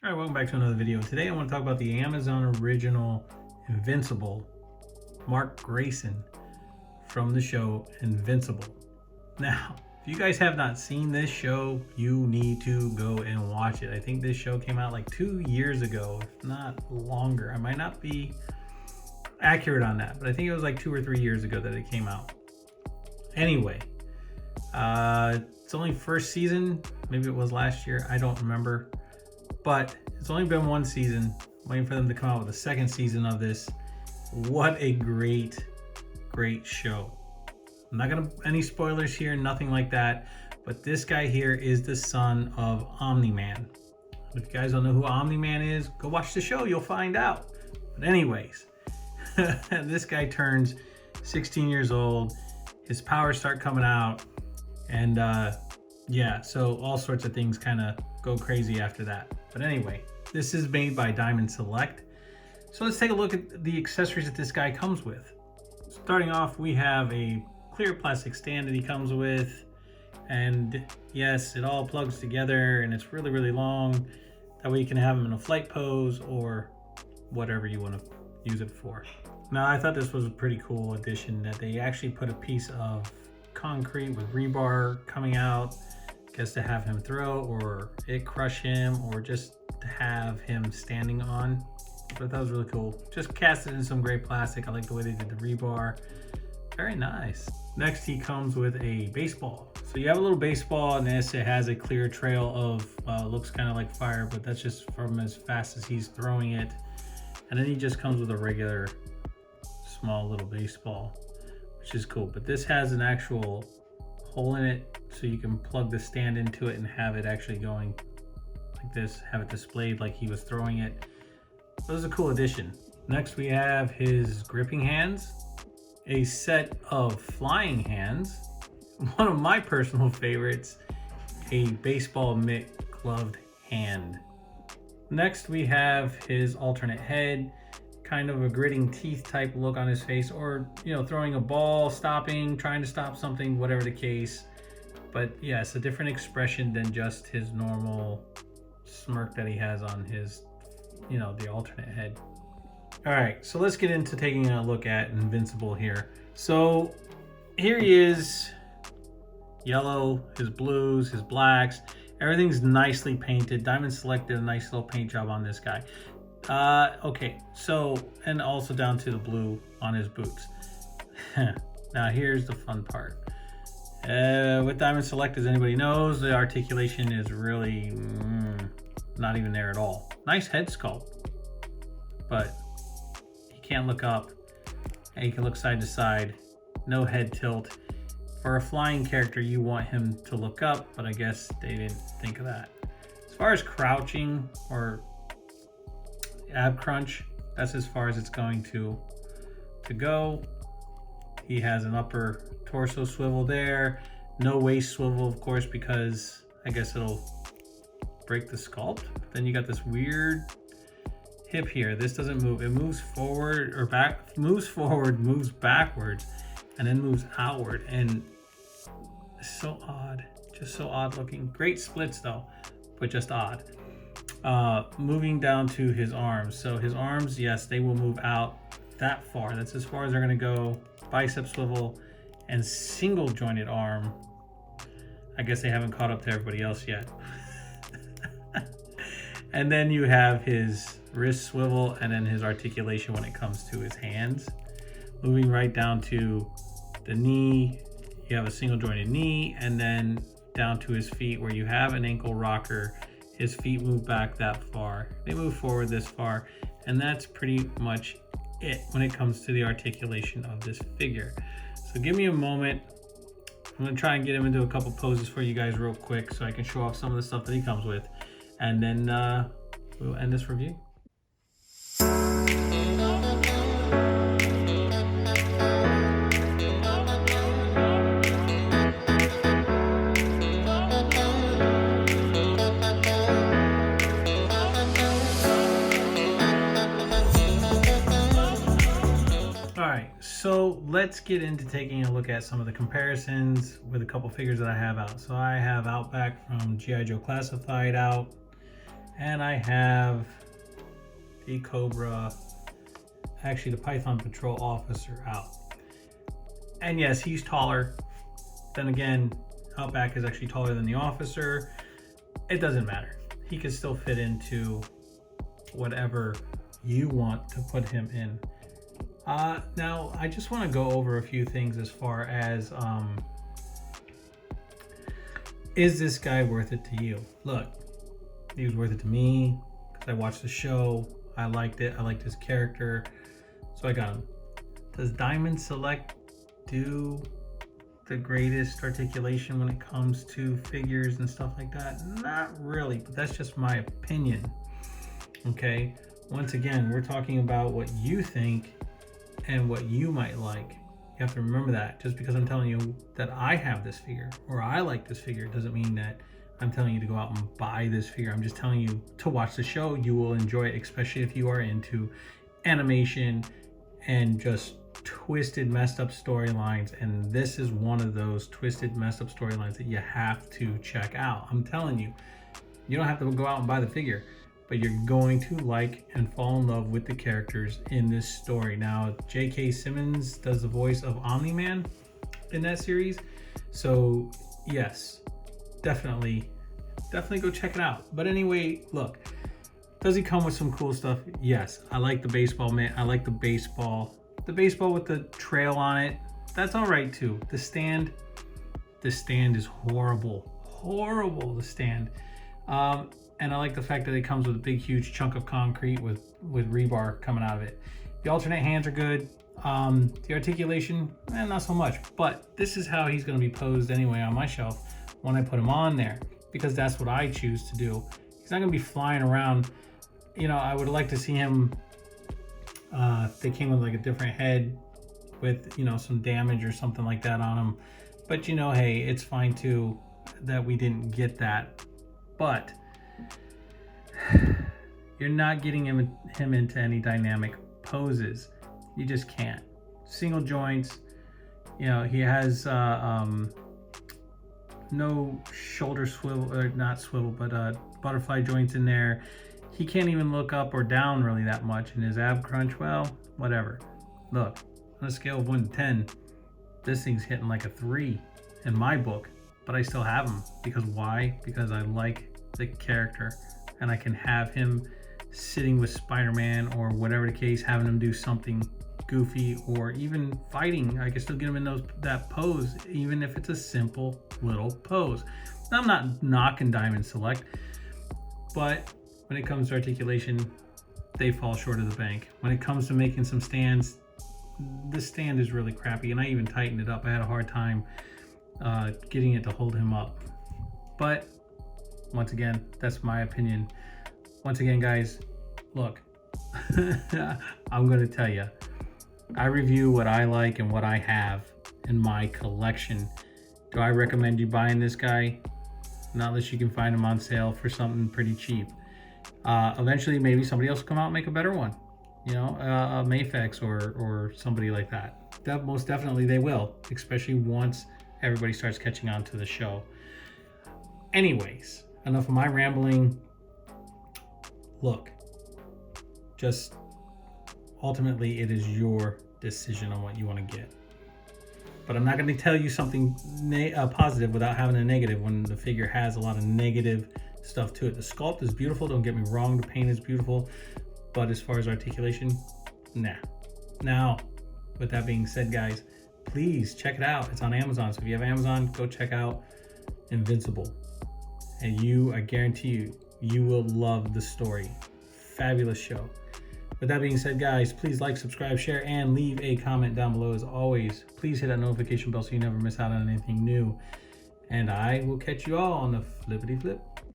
All right, welcome back to another video. Today I want to talk about the Amazon original Invincible, Mark Grayson from the show Invincible. Now, if you guys have not seen this show, you need to go and watch it. I think this show came out like 2 years ago, if not longer. I might not be accurate on that, but I think it was like 2 or 3 years ago that it came out. Anyway, it's only first season. Maybe it was last year. I don't remember. But it's only been one season. I'm waiting for them to come out with a second season of this. What a great show. I'm not gonna any spoilers here, nothing like that. But this guy here is the son of Omni-Man. If you guys don't know who Omni-Man is, go watch the show, you'll find out. But anyways, this guy turns 16 years old. His powers start coming out. And yeah, so all sorts of things kind of go crazy after that. But anyway, this is made by Diamond Select. So let's take a look at the accessories that this guy comes with. Starting off, we have a clear plastic stand that he comes with. And yes, it all plugs together and it's really long. That way you can have him in a flight pose or whatever you want to use it for. Now, I thought this was a pretty cool addition that they actually put a piece of concrete with rebar coming out, I guess to have him throw or it crush him or just to have him standing on. But that was really cool. Just cast it in some gray plastic. I like the way they did the rebar. Very nice. Next, he comes with a baseball. So you have a little baseball in this. It has a clear trail of, looks kind of like fire, but that's just from as fast as he's throwing it. And then he just comes with a regular small little baseball, which is cool. But this has an actual hole in it so you can plug the stand into it and have it actually going like this, have it displayed like he was throwing it. So this is a cool addition. Next, we have his gripping hands, a set of flying hands, one of my personal favorites, a baseball mitt gloved hand. Next, we have his alternate head, kind of a gritting teeth type look on his face, or throwing a ball, stopping, trying to stop something, whatever the case. But yes, a different expression than just his normal smirk that he has on his the alternate head. All right, so let's get into taking a look at Invincible here. So here he is, yellow, his blues, his blacks, everything's nicely painted. Diamond Select did a nice little paint job on this guy. Okay, so, and also down to the blue on his boots. Now here's the fun part. With Diamond Select, as anybody knows, the articulation is really not even there at all. Nice head sculpt, but he can't look up and he can look side to side. No head tilt. For a flying character, you want him to look up, but I guess they didn't think of that. As far as crouching or ab crunch, that's as far as it's going to go. He has an upper torso swivel there, no waist swivel, of course, because I guess it'll break the sculpt. But then you got this weird hip here. This doesn't move. It moves forward or back, moves forward, moves backwards, and then moves outward. And it's so odd, just so odd looking. Great splits though, but just odd. Moving down to his arms. So his arms, yes, they will move out that far. That's as far as they're gonna go. Bicep swivel and single jointed arm. I guess they haven't caught up to everybody else yet. And then you have his wrist swivel and then his articulation when it comes to his hands. Moving right down to the knee, you have a single jointed knee, and then down to his feet where you have an ankle rocker. His feet move back that far. They move forward this far. And that's pretty much it when it comes to the articulation of this figure. So give me a moment. I'm gonna try and get him into a couple poses for you guys real quick so I can show off some of the stuff that he comes with. And then we'll end this review. So let's get into taking a look at some of the comparisons with a couple figures that I have out. So I have Outback from G.I. Joe Classified out, And I have the Cobra, actually the Python Patrol Officer out. And yes, he's taller. Then again, Outback is actually taller than the officer. It doesn't matter. He can still fit into whatever you want to put him in. Now, I just want to go over a few things as far as, is this guy worth it to you? Look, he was worth it to me because I watched the show. I liked it. I liked his character. So I got him. Does Diamond Select do the greatest articulation when it comes to figures and stuff like that? Not really, but that's just my opinion. Okay, once again, we're talking about what you think and what you might like. You have to remember that. Just because I'm telling you that I have this figure or I like this figure doesn't mean that I'm telling you to go out and buy this figure. I'm just telling you to watch the show. You will enjoy it, especially if you are into animation and just twisted, messed up storylines. And this is one of those twisted, messed up storylines that you have to check out. I'm telling you, you don't have to go out and buy the figure, but you're going to like and fall in love with the characters in this story. Now, J.K. Simmons does the voice of Omni-Man in that series. So yes, definitely go check it out. But anyway, look, does he come with some cool stuff? Yes. I like the baseball man. I like the baseball with the trail on it. That's all right too. The stand is horrible, the stand. And I like the fact that it comes with a big, huge chunk of concrete with rebar coming out of it. The alternate hands are good. The articulation, not so much. But this is how he's going to be posed anyway on my shelf when I put him on there, because that's what I choose to do. He's not going to be flying around. You know, I would like to see him, if they came with like a different head with, you know, some damage or something like that on him. But you know, hey, it's fine too that we didn't get that. But you're not getting him into any dynamic poses. You just can't. Single joints. You know, he has no shoulder swivel, or not swivel, but butterfly joints in there. He can't even look up or down really that much. And his ab crunch, well, whatever. Look, on a scale of 1 to 10, this thing's hitting like a 3 in my book. But I still have him. Because why? Because I like the character. And I can have him sitting with Spider-Man or whatever the case, having him do something goofy, or even fighting. I can still get him in that pose, even if it's a simple little pose. Now, I'm not knocking Diamond Select, but when it comes to articulation, they fall short of the bank. When it comes to making some stands, the stand is really crappy, and I even tightened it up. I had a hard time getting it to hold him up. But once again, that's my opinion. Once again, guys, look, I'm going to tell you, I review what I like and what I have in my collection. Do I recommend you buying this guy? Not unless you can find him on sale for something pretty cheap. Eventually, maybe somebody else will come out and make a better one. You know, a Mayfex or somebody like that. That most definitely they will, especially once everybody starts catching on to the show. Anyways, enough of my rambling. Look, just ultimately it is your decision on what you want to get. But I'm not going to tell you something positive without having a negative when the figure has a lot of negative stuff to it. The sculpt is beautiful, don't get me wrong. The paint is beautiful. But as far as articulation, nah. Now, with that being said, guys, please check it out. It's on Amazon. So if you have Amazon, go check out Invincible. And I guarantee you will love the story. Fabulous show. With that being said, guys, please like, subscribe, share, and leave a comment down below. As always, please hit that notification bell so you never miss out on anything new. And I will catch you all on the flippity flip.